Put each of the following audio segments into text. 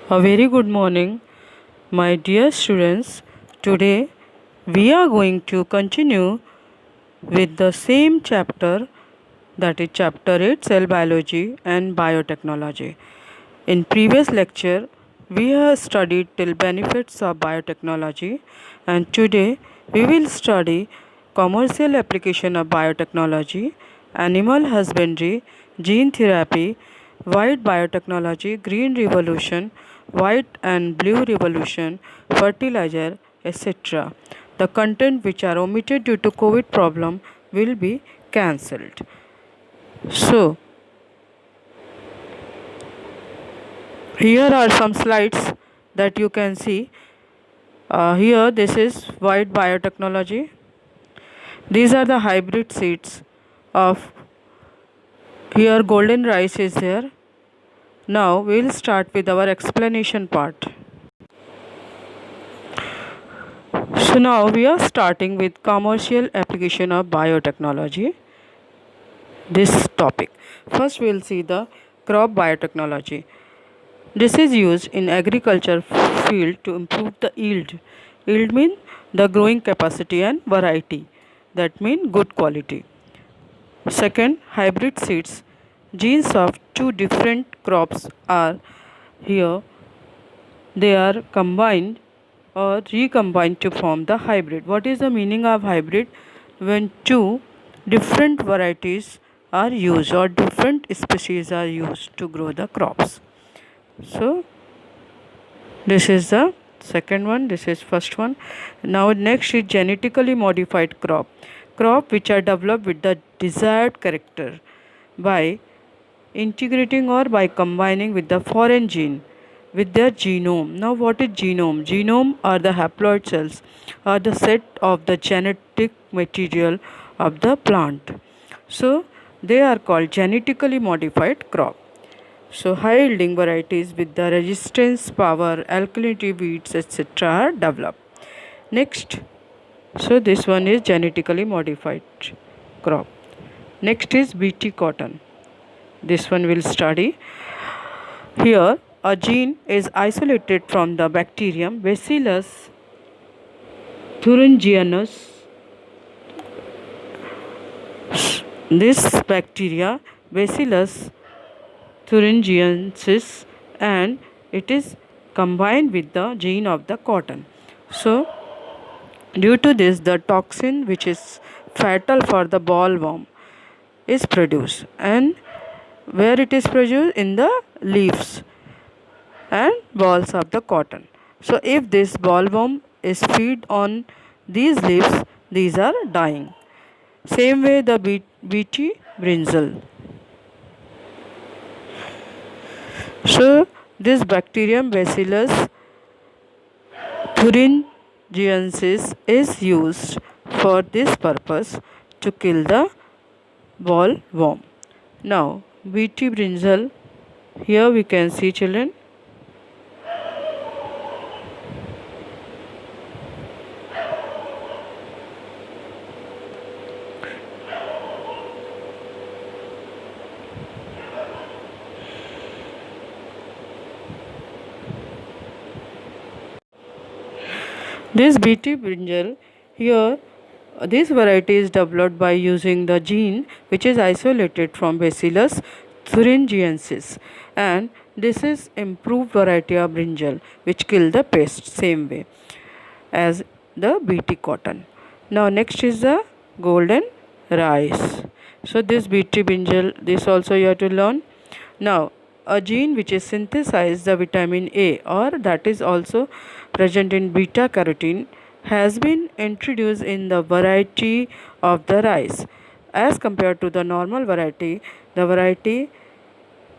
A very good morning, my dear students. Today we are going to continue with the same chapter, that is chapter 8, cell biology and biotechnology. In previous lecture we have studied till benefits of biotechnology, and today we will study commercial application of biotechnology, animal husbandry, gene therapy, white biotechnology, green revolution, white and blue revolution, fertilizer, etc. The content which are omitted due to COVID problem will be cancelled. So, here are some slides that you can see. Here, this is white biotechnology. These are the hybrid seeds of, here golden rice is there. Now we'll start with our explanation part. So now we are starting with commercial application of biotechnology. This topic. First we'll see the crop biotechnology. This is used in agriculture field to improve the yield. Yield means the growing capacity and variety. That means good quality. Second, hybrid seeds. Genes of two different crops are here. They are combined or recombined to form the hybrid. What is the meaning of hybrid? When two different varieties are used or different species are used to grow the crops. So this is the second one, this is first one. Now next is genetically modified crop which are developed with the desired character by integrating or by combining with the foreign gene with their genome. Now what is genome? Genome are the haploid cells, are the set of the genetic material of the plant. So they are called genetically modified crop. So high yielding varieties with the resistance power, alkalinity, weeds, etc. are developed. Next, so this one is genetically modified crop. Next is BT cotton. This one will study. Here a gene is isolated from the bacterium Bacillus thuringiensis. This bacteria Bacillus thuringiensis, and it is combined with the gene of the cotton. So due to this the toxin which is fatal for the bollworm is produced, and where it is produced? In the leaves and balls of the cotton. So if this bollworm is feed on these leaves, these are dying. Same way the BT brinjal. So this bacterium Bacillus thuringiensis is used for this purpose to kill the bollworm. Now BT brinjal, here we can see children. This BT brinjal, here this variety is developed by using the gene which is isolated from Bacillus thuringiensis, and this is improved variety of brinjal which kill the pest same way as the BT cotton. Now next is the golden rice. So this BT brinjal, this also you have to learn. Now a gene which is synthesized the vitamin A, or that is also present in beta carotene, has been introduced in the variety of the rice as compared to the normal variety. The variety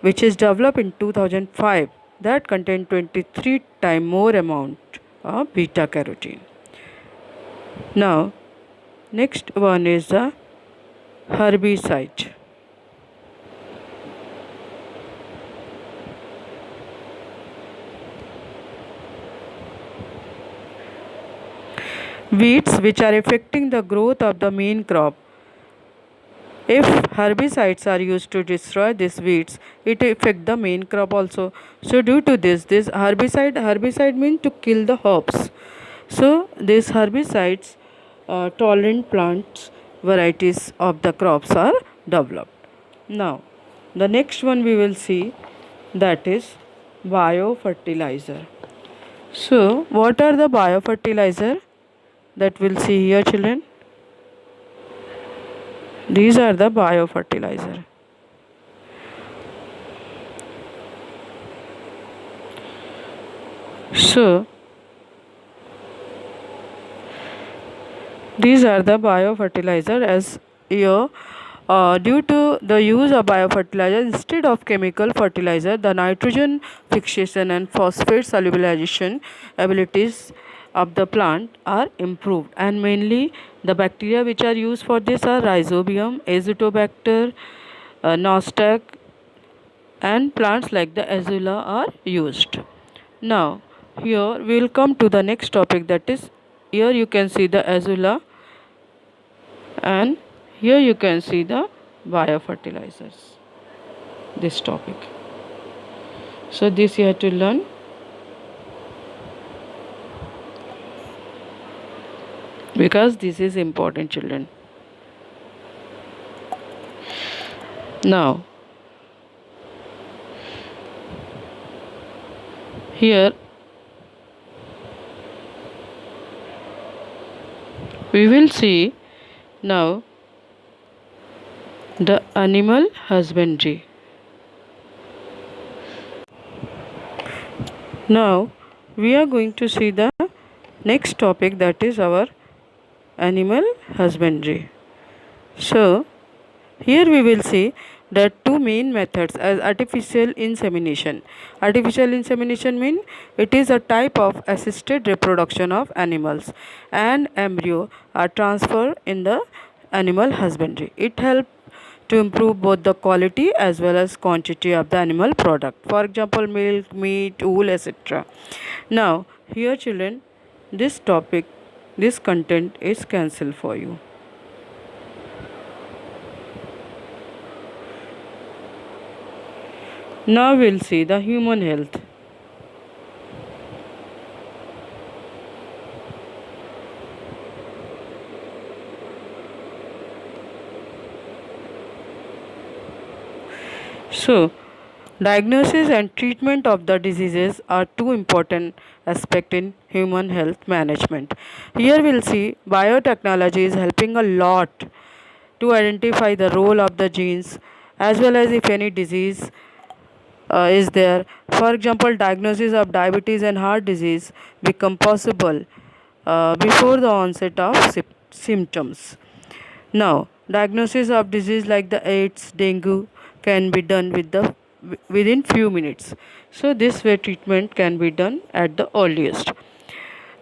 which is developed in 2005, that contain 23 times more amount of beta carotene. Now next one is the herbicide. Weeds which are affecting the growth of the main crop If herbicides are used to destroy these weeds, it affect the main crop also. So due to this herbicide means to kill the herbs. So these herbicides tolerant plants varieties of the crops are developed. Now the next one we will see, that is biofertilizer. So what are the biofertilizer that we'll see here, children? These are the biofertilizer. So these are the biofertilizer as here. Due to the use of biofertilizer instead of chemical fertilizer, the nitrogen fixation and phosphate solubilization abilities of the plant are improved, and mainly the bacteria which are used for this are Rhizobium, Azotobacter, Nostoc, and plants like the Azula are used. Now here we will come to the next topic, that is, here you can see the Azula and here you can see the biofertilizers, this topic. So this you have to learn. Because this is important, children. Now here we will see now the animal husbandry. Now we are going to see the next topic, that is our animal husbandry. So here we will see the two main methods as artificial insemination. Artificial insemination means it is a type of assisted reproduction of animals, and embryo are transferred in the animal husbandry. It helps to improve both the quality as well as quantity of the animal product. For example, milk, meat, wool, etc. Now here, children, this topic, this content is cancelled for you. Now we'll see the human health. So, diagnosis and treatment of the diseases are two important aspects in human health management. Here we'll see biotechnology is helping a lot to identify the role of the genes as well as if any disease is there. For example, diagnosis of diabetes and heart disease become possible before the onset of symptoms. Now, diagnosis of disease like the AIDS, dengue can be done within few minutes. So this way treatment can be done at the earliest.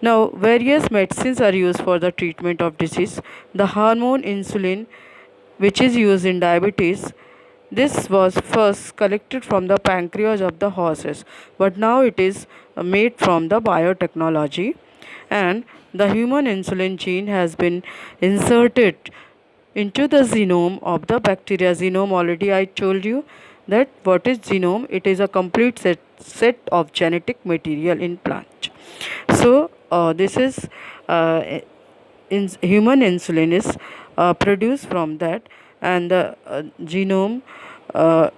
Now, various medicines are used for the treatment of disease. The hormone insulin, which is used in diabetes, this was first collected from the pancreas of the horses, but now it is made from the biotechnology, and the human insulin gene has been inserted into the genome of the bacteria. Genome, already I told you that what is genome. It is a complete set of genetic material in plant. So this is human insulin is produced from that, and the genome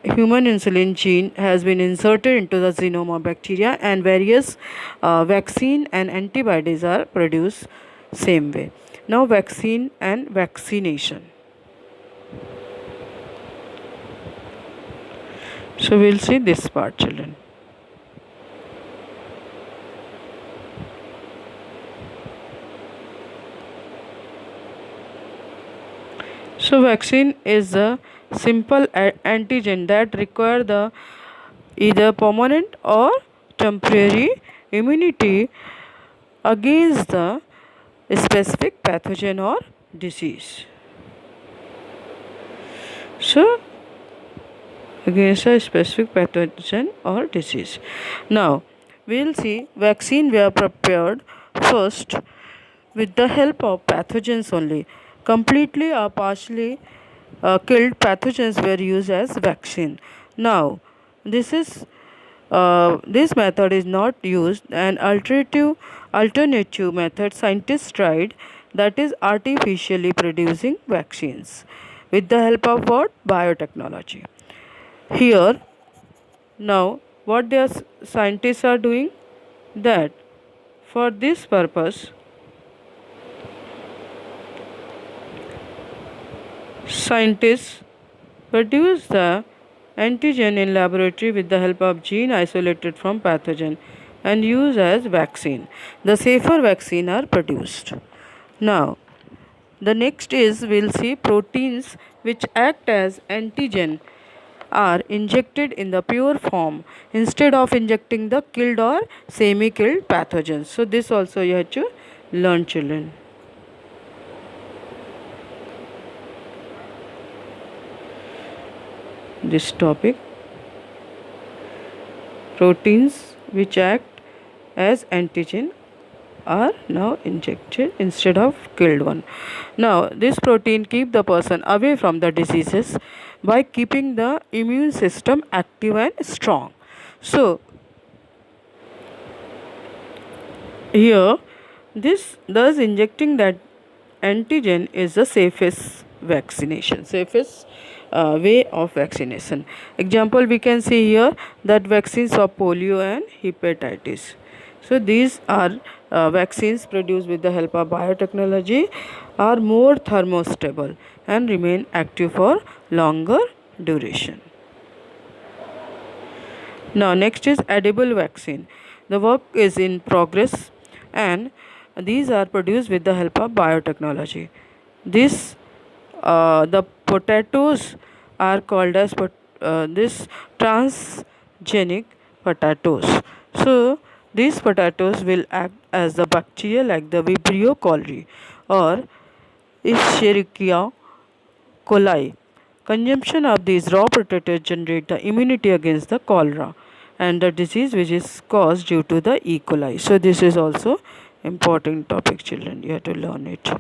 human insulin gene has been inserted into the genome of bacteria, and various vaccine and antibodies are produced same way. Now vaccine and vaccination. So we'll see this part, children. So vaccine is a simple antigen that require the either permanent or temporary immunity against the specific pathogen or disease. So against a specific pathogen or disease. Now we'll see vaccine were prepared first with the help of pathogens only, completely or partially killed pathogens were used as vaccine. Now, this method is not used. An alternative method scientists tried, that is artificially producing vaccines with the help of what? Biotechnology. Here now what the scientists are doing, that for this purpose scientists produce the antigen in laboratory with the help of gene isolated from pathogen and use as vaccine. The safer vaccine are produced. Now the next is we'll see proteins which act as antigen are injected in the pure form instead of injecting the killed or semi killed pathogens. So this also you have to learn, children. This topic, proteins which act as antigen are now injected instead of killed one. Now this protein keep the person away from the diseases by keeping the immune system active and strong. So here this thus injecting that antigen is the safest vaccination, safest way of vaccination. Example we can see here, that vaccines of polio and hepatitis. So these are vaccines produced with the help of biotechnology, are more thermostable and remain active for longer duration. Now next is edible vaccine. The work is in progress and these are produced with the help of biotechnology. The potatoes are called as this transgenic potatoes. So these potatoes will act as the bacteria like the Vibrio cholerae or Escherichia coli. Consumption of these raw potatoes generate the immunity against the cholera and the disease which is caused due to the E. coli. So this is also important topic, children. You have to learn it.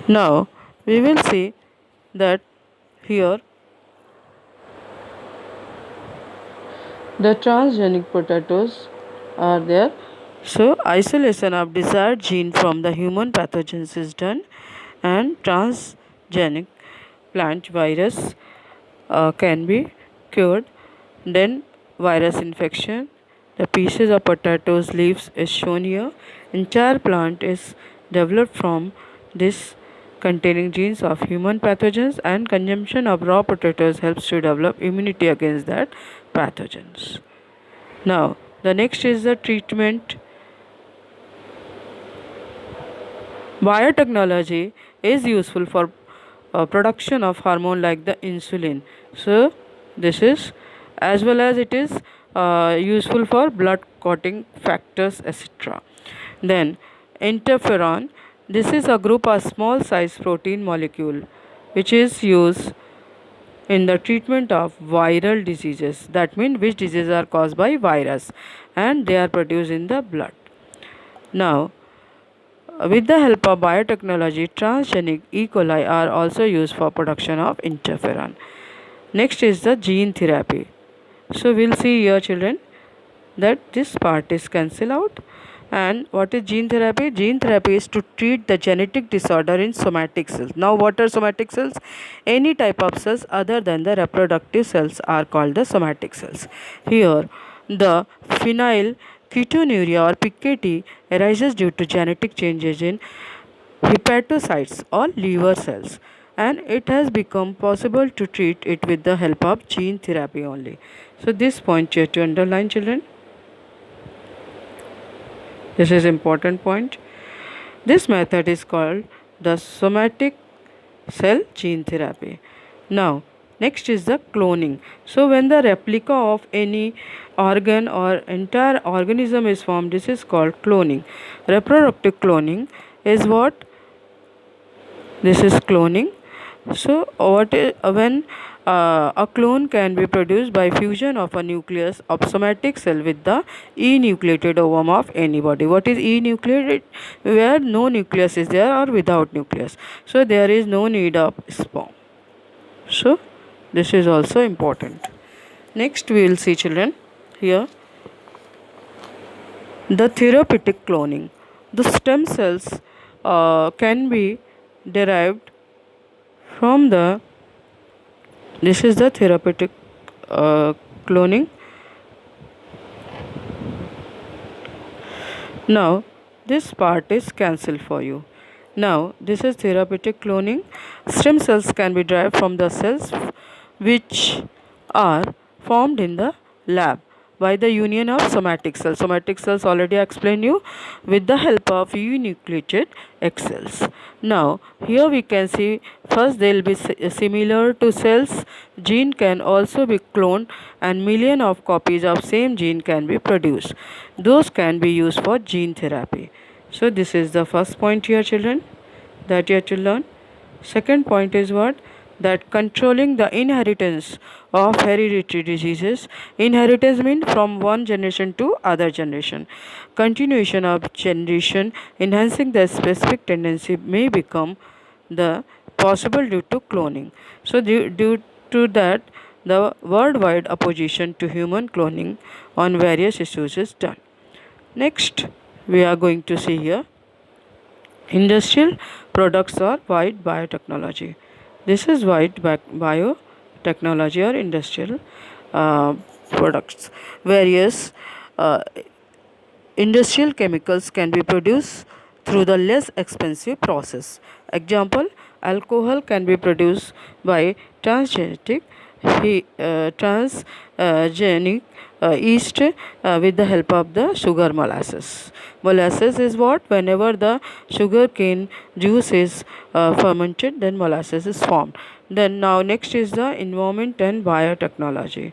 Now we will see that here the transgenic potatoes are there. So isolation of desired gene from the human pathogens is done and transgenic plant virus can be cured. Then virus infection, the pieces of potatoes leaves is shown here. Entire plant is developed from this containing genes of human pathogens, and consumption of raw potatoes helps to develop immunity against that pathogens. Now the next is the treatment. Biotechnology is useful for production of hormone like the insulin. So this is, as well as it is useful for blood clotting factors, etc. Then interferon, this is a group of small size protein molecule which is used in the treatment of viral diseases. That means which diseases are caused by virus and they are produced in the blood. Now with the help of biotechnology, transgenic E. coli are also used for production of interferon. Next is the gene therapy. So we'll see here, children, that this part is cancelled out. And what is gene therapy? Gene therapy is to treat the genetic disorder in somatic cells. Now what are somatic cells? Any type of cells other than the reproductive cells are called the somatic cells. Here the phenylketonuria or PKT arises due to genetic changes in hepatocytes or liver cells, and it has become possible to treat it with the help of gene therapy only. So this point you have to underline, children. This is important point. This method is called the somatic cell gene therapy. Now next is the cloning. So when the replica of any organ or entire organism is formed, this is called cloning. Reproductive cloning is what? This is cloning. So what is, when A clone can be produced by fusion of a nucleus of somatic cell with the enucleated ovum of anybody. What is enucleated? Where no nucleus is there or without nucleus. So there is no need of sperm. So this is also important. Next we will see, children, here the therapeutic cloning. The stem cells can be derived from the, this is the therapeutic cloning. Now this part is cancelled for you. Now this is therapeutic cloning. Stem cells can be derived from the cells which are formed in the lab by the union of somatic cells. Somatic cells already explained you, with the help of enucleated egg cells. Now here we can see, first they will be similar to cells. Gene can also be cloned and million of copies of same gene can be produced. Those can be used for gene therapy. So this is the first point here, children, that you have to learn. Second point is what? That controlling the inheritance of hereditary diseases. Inheritance means from one generation to other generation. Continuation of generation, enhancing the specific tendency may become the possible due to cloning. So due to that, the worldwide opposition to human cloning on various issues is done. Next, we are going to see here industrial products or white biotechnology. This is white biotechnology or industrial products. Various industrial chemicals can be produced through the less expensive process. Example, alcohol can be produced by transgenic yeast with the help of the sugar molasses. Molasses is what? Whenever the sugar cane juice is fermented, then molasses is formed. Then now next is the environment and biotechnology.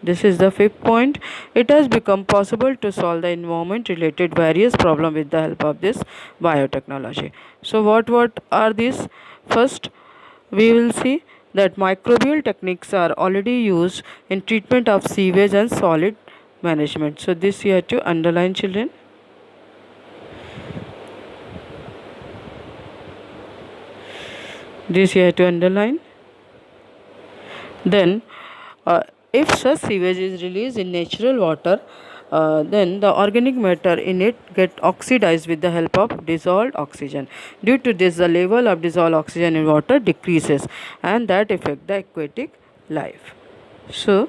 This is the fifth point. It has become possible to solve the environment related various problems with the help of this biotechnology. So what are these? First, we will see that microbial techniques are already used in treatment of sewage and solid management. So this you have to underline, children. This you have to underline. Then if such sewage is released in natural water, then the organic matter in it get oxidized with the help of dissolved oxygen. Due to this, the level of dissolved oxygen in water decreases, and that affect the aquatic life. So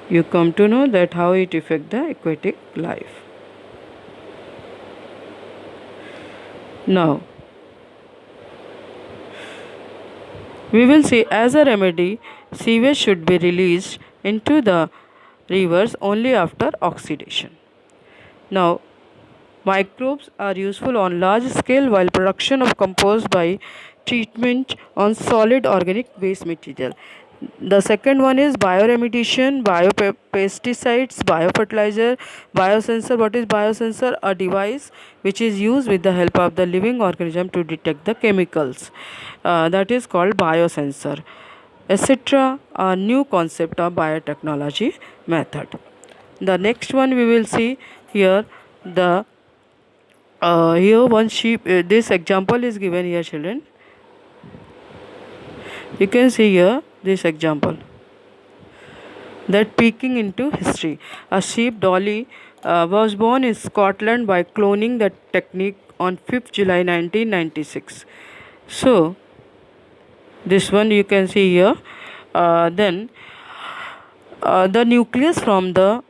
you come to know that how it affect the aquatic life. Now we will see, as a remedy, sewage should be released into the rivers only after oxidation. Now, microbes are useful on large scale, while production of compost by treatment on solid organic waste material. The second one is bioremediation, biopesticides, biofertilizer, biosensor. What is biosensor? A device which is used with the help of the living organism to detect the chemicals. That is called biosensor, etc. A new concept of biotechnology method. The next one we will see here, the here one sheep. This example is given here, children. You can see here this example, that peeking into history. A sheep Dolly was born in Scotland by cloning the technique on 5th July 1996. So this one you can see here. Then the nucleus from the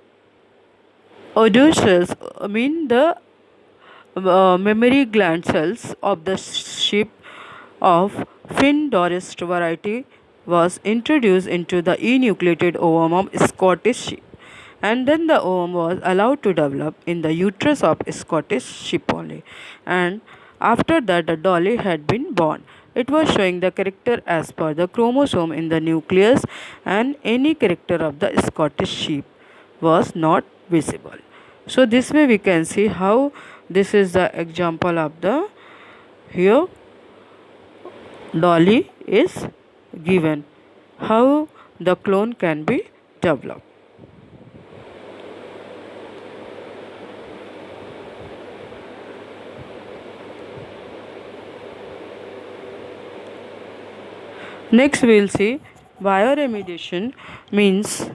odor cells, the mammary gland cells of the sheep of Finn-Dorset variety was introduced into the enucleated ovum of Scottish sheep, and then the ovum was allowed to develop in the uterus of Scottish sheep only, and after that the dolly had been born. It was showing the character as per the chromosome in the nucleus, and any character of the Scottish sheep was not visible. So this way we can see how this is the example of the here dolly is given. How the clone can be developed. Next we will see bioremediation means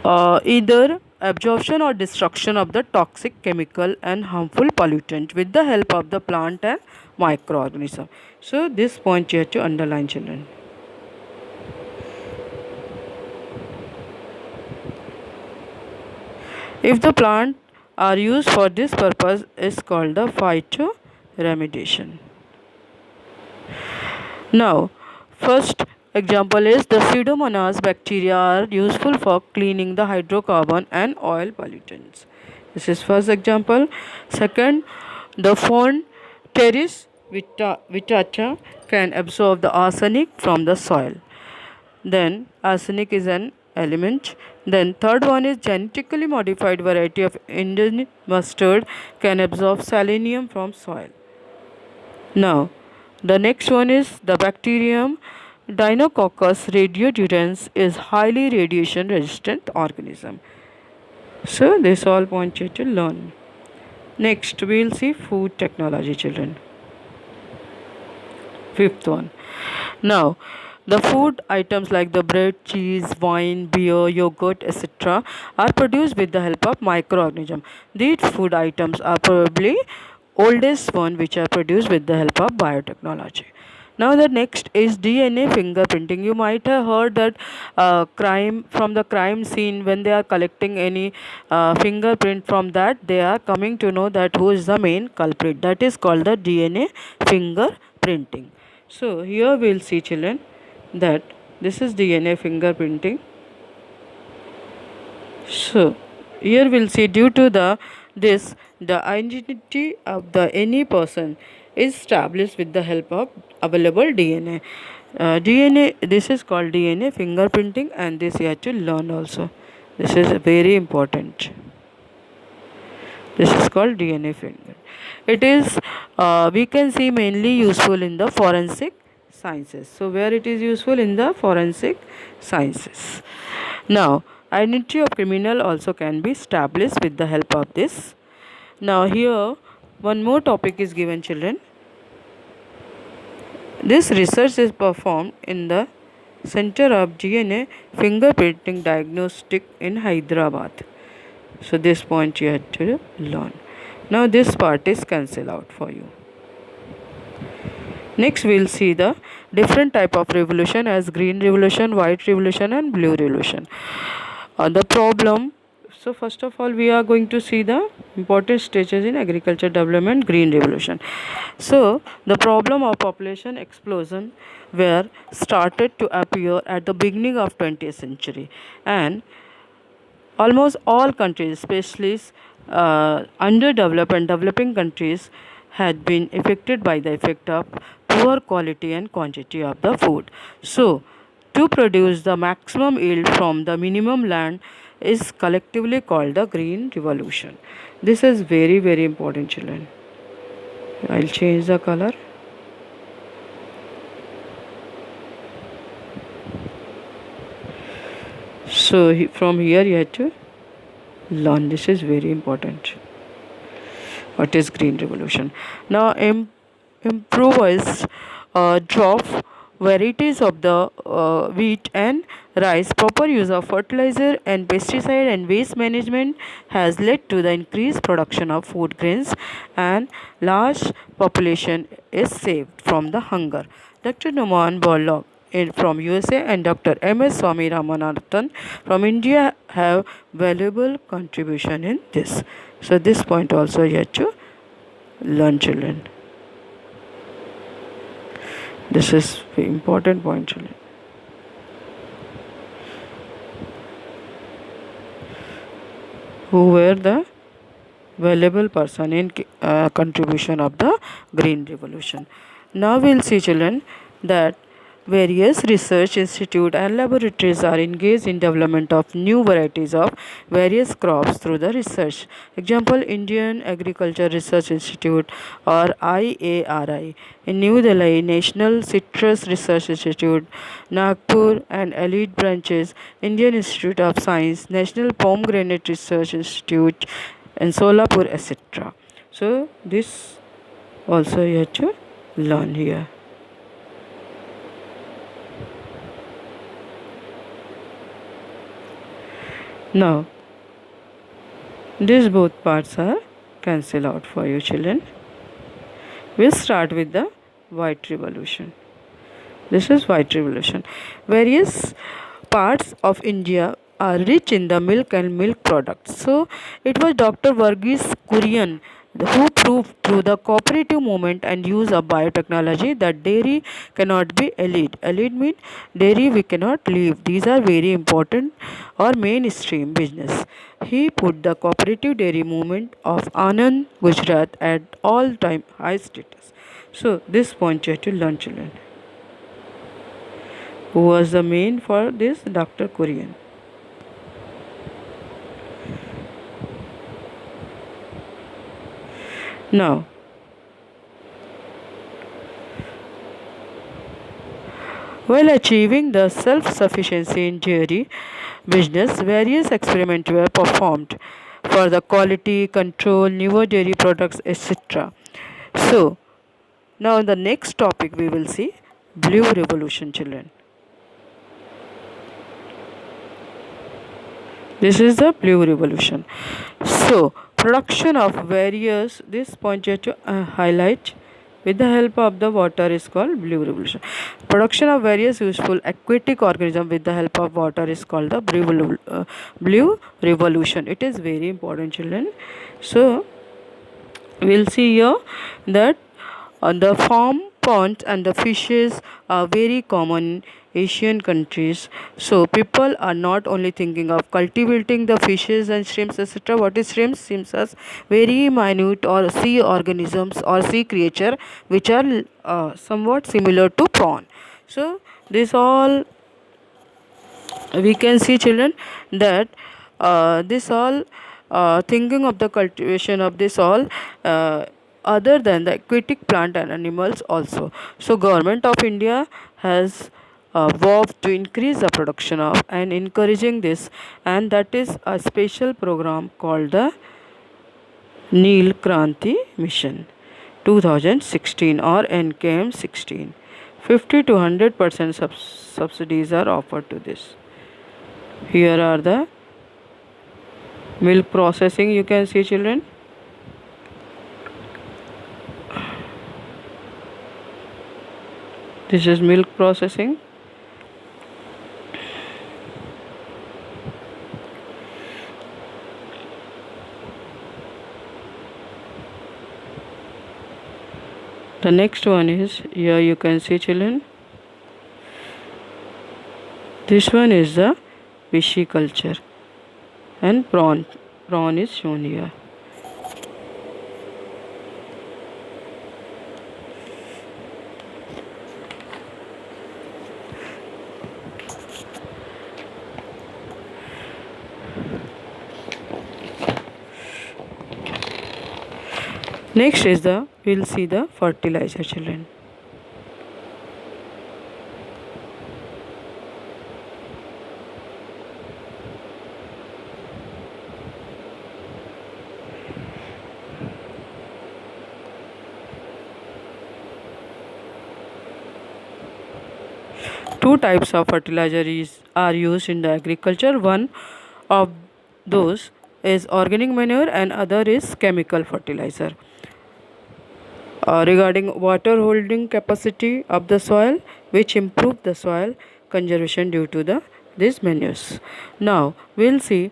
either absorption or destruction of the toxic chemical and harmful pollutant with the help of the plant and microorganism. So this point you have to underline, children. If the plant are used for this purpose is called the phytoremediation. Now, first example is the Pseudomonas bacteria are useful for cleaning the hydrocarbon and oil pollutants. This is first example. Second, the Phon teres vitata can absorb the arsenic from the soil. Then arsenic is an element. Then third one is genetically modified variety of Indian mustard can absorb selenium from soil. Now, the next one is the bacterium Deinococcus radiodurans is highly radiation resistant organism. So this all point you to learn. Next we will see food technology, children. Fifth one. Now the food items like the bread, cheese, wine, beer, yogurt, etc. are produced with the help of microorganisms. These food items are probably oldest one which are produced with the help of biotechnology. Now the next is DNA fingerprinting. You might have heard that crime from the crime scene, when they are collecting any fingerprint from that, they are coming to know that who is the main culprit. That is called the DNA fingerprinting. So here we will see, children, that this is DNA fingerprinting. So here we'll see, due to the identity of the any person is established with the help of available DNA. DNA, this is called DNA fingerprinting, and this you have to learn also. This is very important. This is called DNA finger. It is we can see mainly useful in the forensic sciences. So where it is useful? In the forensic sciences. Now identity of criminal also can be established with the help of this. Now here one more topic is given, children. This research is performed in the Center of DNA Fingerprinting Diagnostic in Hyderabad. So this point you have to learn. Now this part is cancelled out for you. Next we will see the different type of revolution as green revolution, white revolution and blue revolution. The problem, so first of all we are going to see the important stages in agriculture development, green revolution. So the problem of population explosion were started to appear at the beginning of 20th century, and almost all countries, especially underdeveloped and developing countries, had been affected by the effect of poor quality and quantity of the food. So to produce the maximum yield from the minimum land is collectively called the green revolution. This is very, very important, children. I'll change the color. So from here you have to learn. This is very important. What is green revolution? Now improvise drop varieties of the wheat and rice. Proper use of fertilizer and pesticide and waste management has led to the increased production of food grains, and large population is saved from the hunger. Dr. Numan Borlaug from USA and Dr. M.S. Swami Ramanathan from India have valuable contribution in this. So this point also you have to learn, children. This is very important point, children. Who were the valuable person in contribution of the green revolution. Now we will see, children, that Various research institutes and laboratories are engaged in development of new varieties of various crops through the research. Example, Indian Agriculture Research Institute or IARI in New Delhi, National Citrus Research Institute, Nagpur and elite branches, Indian Institute of Science, National Pomegranate Research Institute and Solapur, etc. So this also you have to learn here. Now, these both parts are cancelled out for you children. We'll start with the white revolution. This is white revolution. Various parts of India are rich in the milk and milk products. So it was Dr. Varghese Kurian who proved through the cooperative movement and use of biotechnology that dairy cannot be elite. Elite means dairy we cannot leave. These are very important or mainstream business. He put the cooperative dairy movement of Anand, Gujarat at all time high status. So this point you have to learn children. Who was the main for this? Dr. Kurian. Now, while achieving the self-sufficiency in dairy business, various experiments were performed for the quality control, newer dairy products, etc. So, now in the next topic we will see Blue Revolution children. This is the Blue Revolution. So, production of various, this point you have to highlight with the help of the water is called Blue Revolution. Production of various useful aquatic organisms with the help of water is called the Blue Revolution. It is very important children. So, we'll see here that the farm ponds and the fishes are very common in Asian countries. So people are not only thinking of cultivating the fishes and shrimps, etc. What is shrimps? Shrimps are very minute or sea organisms or sea creature which are somewhat similar to prawn. So this all we can see children that this all thinking of the cultivation of this all other than the aquatic plant and animals also. So government of India has vowed to increase the production of and encouraging this, and that is a special program called the Neel Kranti Mission 2016 or NKM 16. 50 to 100% subsidies are offered to this. Here are the milk processing, you can see children. This is milk processing. The next one is, here you can see children, this one is the pisciculture and prawn is shown here. Next is we'll see the fertilizer children. Two types of fertilizer are used in the agriculture. One of those is organic manure and other is chemical fertilizer. Regarding water holding capacity of the soil, which improve the soil conservation due to these manures. Now we'll see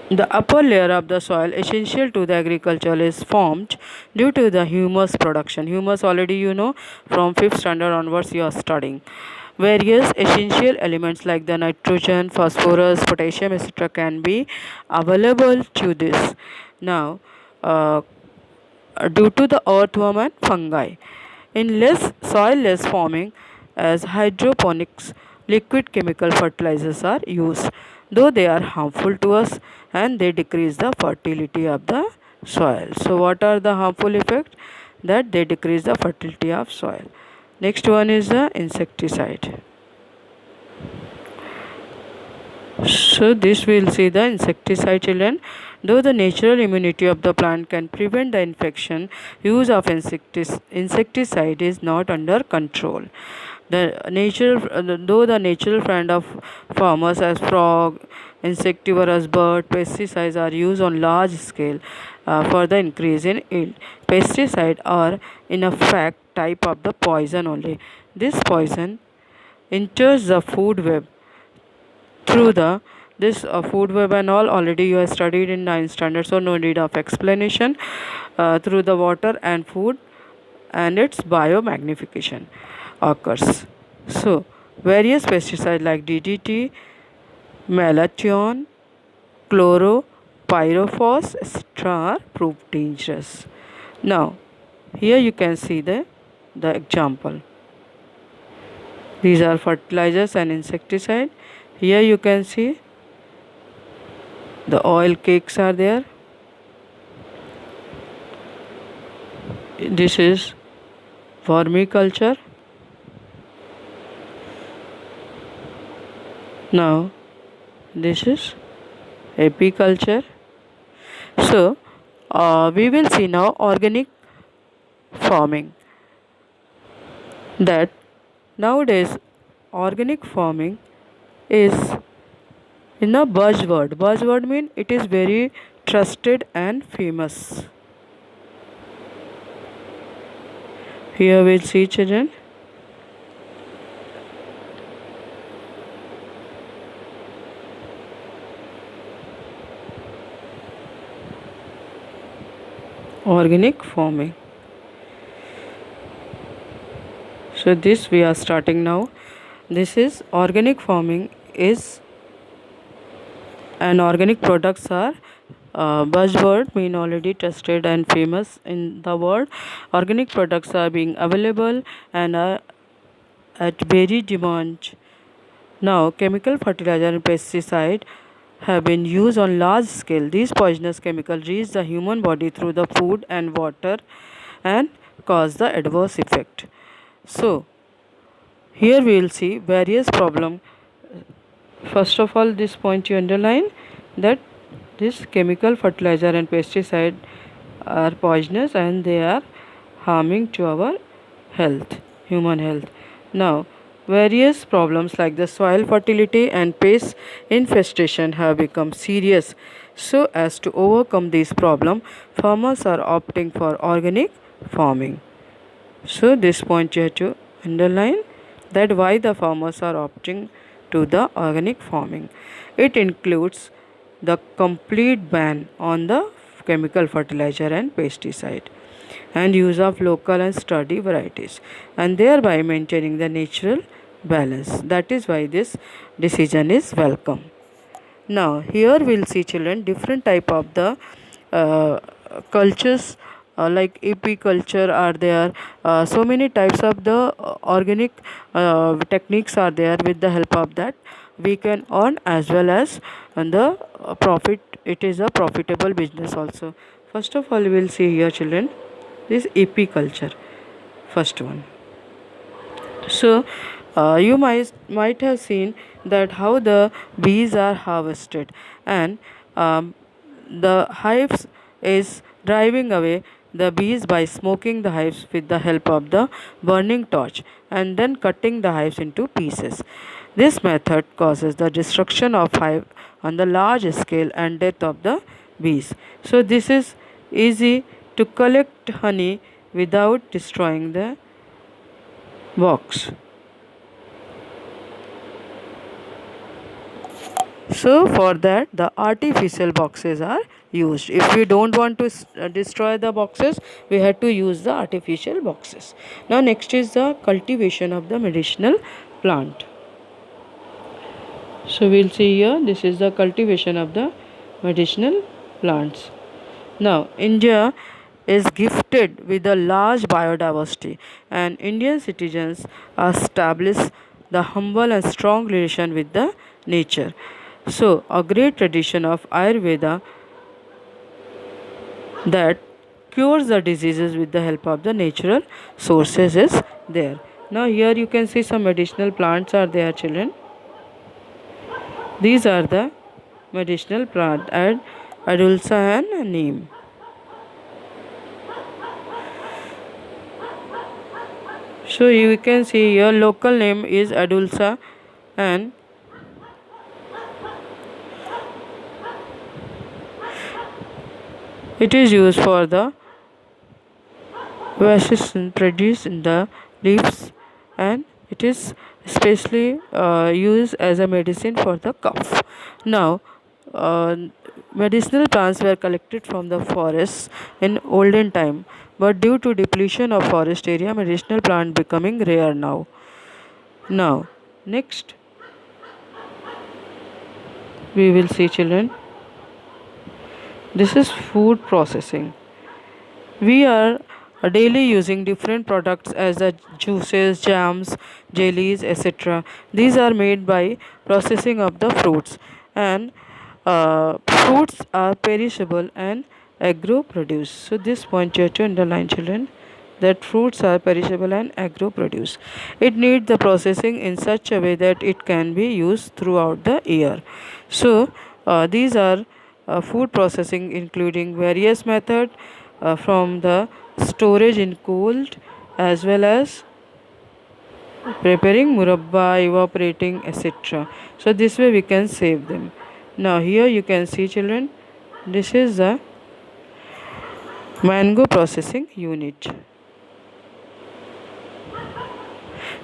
the upper layer of the soil essential to the agriculture is formed due to the humus production. Humus already you know, from 5th standard onwards you are studying. Various essential elements like the nitrogen, phosphorus, potassium, etc. can be available to this. Now due to the earthworm and fungi. In less soil-less farming, as hydroponics, liquid chemical fertilizers are used, though they are harmful to us and they decrease the fertility of the soil. So, what are the harmful effects? That they decrease the fertility of soil. Next one is the insecticide. So this we'll see the insecticide, children. Though the natural immunity of the plant can prevent the infection, use of insecticide is not under control. Though the natural friend of farmers as frog, insectivorous bird, pesticides are used on large scale for the increase in yield. Pesticides are in effect type of the poison only. This poison enters the food web through the this food web and all already you have studied in 9th standard, so no need of explanation, through the water and food, and its biomagnification occurs. So various pesticides like DDT, malathion, chloropyrifos, etc. are proved dangerous. Now here you can see the example. These are fertilizers and insecticide. Here you can see the oil cakes are there. This is vermiculture. Now this is apiculture. So we will see now organic farming. That nowadays organic farming is in a buzzword. Buzzword means it is very trusted and famous. Here we'll see, children. Organic farming. So this we are starting now. This is organic farming is, and organic products are buzzword mean already tested and famous in the world. Organic products are being available and are at very demand. Now chemical fertilizer and pesticide have been used on large scale. These poisonous chemicals reach the human body through the food and water and cause the adverse effect. So here we will see various problems. First of all, this point you underline that this chemical fertilizer and pesticide are poisonous and they are harming to our health, human health. Now various problems like the soil fertility and pest infestation have become serious. So as to overcome this problem, farmers are opting for organic farming. So this point you have to underline that why the farmers are opting to the organic farming. It includes the complete ban on the chemical fertilizer and pesticide and use of local and sturdy varieties, and thereby maintaining the natural balance. That is why this decision is welcome. Now here we'll see, children, different type of the uh, cultures, like apiculture are there. So many types of the organic techniques are there. With the help of that we can earn as well as the profit. It is a profitable business also. First of all we'll see here, children, this apiculture. First one. So you might have seen that how the bees are harvested, and the hives is driving away the bees by smoking the hives with the help of the burning torch and then cutting the hives into pieces. This method causes the destruction of hive on the large scale and death of the bees. So this is easy to collect honey without destroying the box. So for that the artificial boxes are used. If we don't want to destroy the boxes, we have to use the artificial boxes. Now next is the cultivation of the medicinal plant. So we'll see here, this is the cultivation of the medicinal plants. Now India is gifted with a large biodiversity, and Indian citizens establish the humble and strong relation with the nature. So, a great tradition of Ayurveda that cures the diseases with the help of the natural sources is there. Now, here you can see some medicinal plants are there, children. These are the medicinal plant and Adulsa and neem. So you can see your local name is Adulsa and it is used for the vaccine produced in the leaves, and it is especially used as a medicine for the cough. Now, uh, medicinal plants were collected from the forests in olden time, but due to depletion of forest area, medicinal plant becoming rare now. Now, next we will see, children. This is food processing. We are daily using different products as the juices, jams, jellies, etc. These are made by processing of the fruits, and fruits are perishable and agro produce. So this point you have to underline, children, that fruits are perishable and agro produce. It needs the processing in such a way that it can be used throughout the year. So these are food processing including various methods from the storage in cold as well as preparing murabba, evaporating, etc. So this way we can save them. Now here you can see, children, this is the mango processing unit.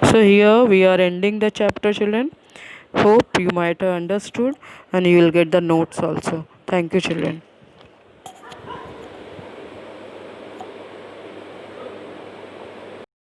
So here we are ending the chapter, children. Hope you might have understood and you will get the notes also. Thank you, children.